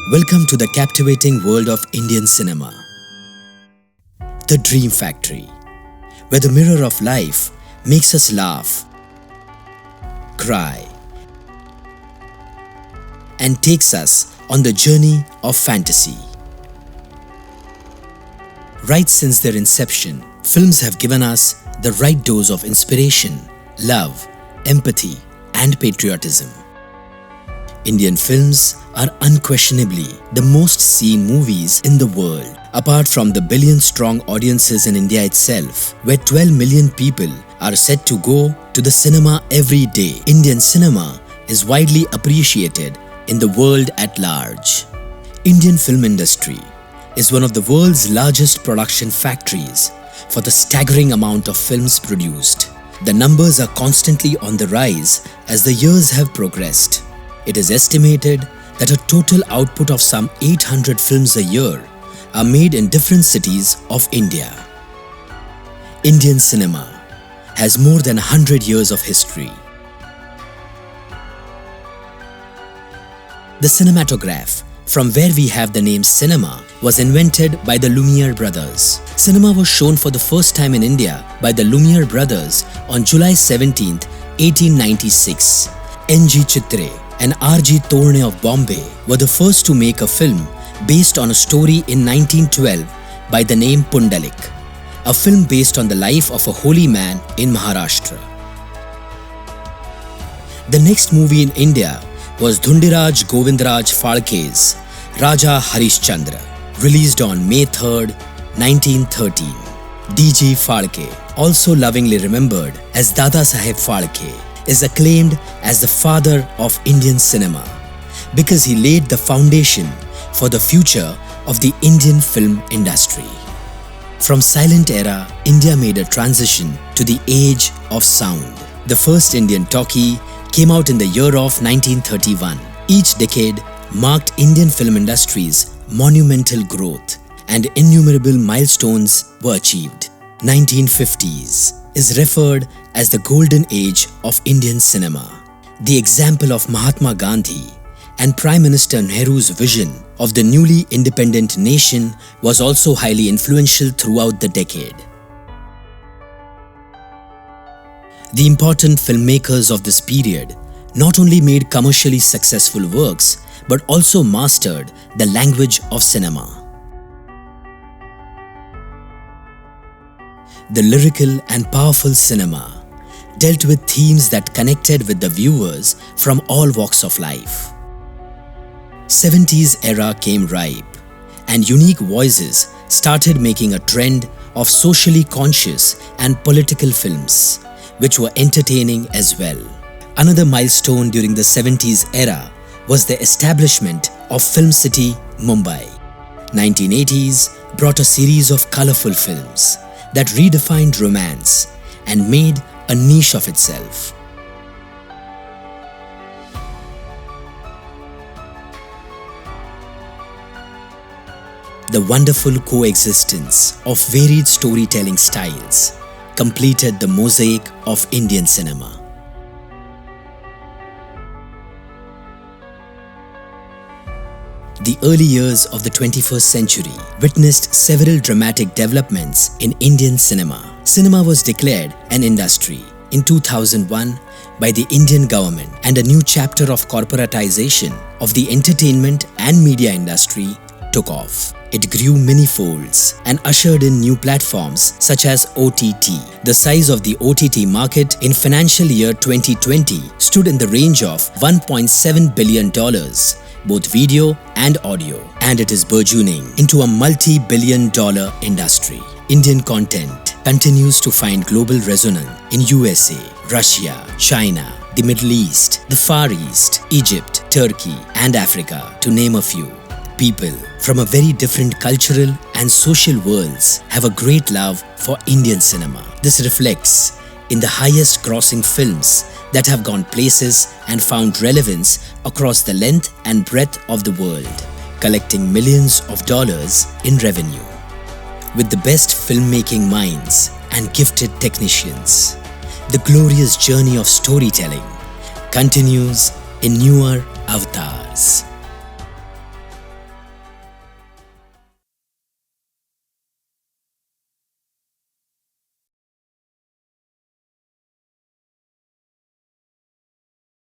Welcome to the captivating world of Indian cinema. The Dream Factory, where the mirror of life makes us laugh, cry, and takes us on the journey of fantasy. Right since their inception, films have given us the right dose of inspiration, love, empathy, and patriotism. Indian films are unquestionably the most seen movies in the world, apart from the billion-strong audiences in India itself, where 12 million people are said to go to the cinema every day. Indian cinema is widely appreciated in the world at large. Indian film industry is one of the world's largest production factories for the staggering amount of films produced. The numbers are constantly on the rise as the years have progressed. It is estimated that a total output of some 800 films a year are made in different cities of India. Indian cinema has more than 100 years of history. The cinematograph, from where we have the name cinema, was invented by the Lumiere brothers. Cinema was shown for the first time in India by the Lumiere brothers on July 17, 1896. N.G. Chitre and R.G. Torne of Bombay were the first to make a film based on a story in 1912 by the name Pundalik, a film based on the life of a holy man in Maharashtra. The next movie in India was Dhundiraj Govindraj Phalke's Raja Harishchandra, released on May 3, 1913. D.G. Phalke, also lovingly remembered as Dada Saheb Phalke, is acclaimed as the father of Indian cinema because he laid the foundation for the future of the Indian film industry. From silent era, India made a transition to the age of sound. The first Indian talkie came out in the year of 1931. Each decade marked Indian film industry's monumental growth and innumerable milestones were achieved. 1950s is referred as the golden age of Indian cinema. The example of Mahatma Gandhi and Prime Minister Nehru's vision of the newly independent nation was also highly influential throughout the decade. The important filmmakers of this period not only made commercially successful works but also mastered the language of cinema. The lyrical and powerful cinema dealt with themes that connected with the viewers from all walks of life. 70s era came ripe and unique voices started making a trend of socially conscious and political films, which were entertaining as well. Another milestone during the 70s era was the establishment of Film City, Mumbai. 1980s brought a series of colorful films that redefined romance and made a niche of itself. The wonderful coexistence of varied storytelling styles completed the mosaic of Indian cinema. The early years of the 21st century witnessed several dramatic developments in Indian cinema. Cinema was declared an industry in 2001 by the Indian government, and a new chapter of corporatization of the entertainment and media industry took off. It grew many folds and ushered in new platforms such as OTT. The size of the OTT market in financial year 2020 stood in the range of $1.7 billion, both video and audio, and it is burgeoning into a multi-billion-dollar industry. Indian content continues to find global resonance in USA, Russia, China, the Middle East, the Far East, Egypt, Turkey, and Africa, to name a few. People from a very different cultural and social worlds have a great love for Indian cinema. This reflects in the highest grossing films that have gone places and found relevance across the length and breadth of the world, collecting millions of dollars in revenue. With the best filmmaking minds and gifted technicians, the glorious journey of storytelling continues in newer avatars.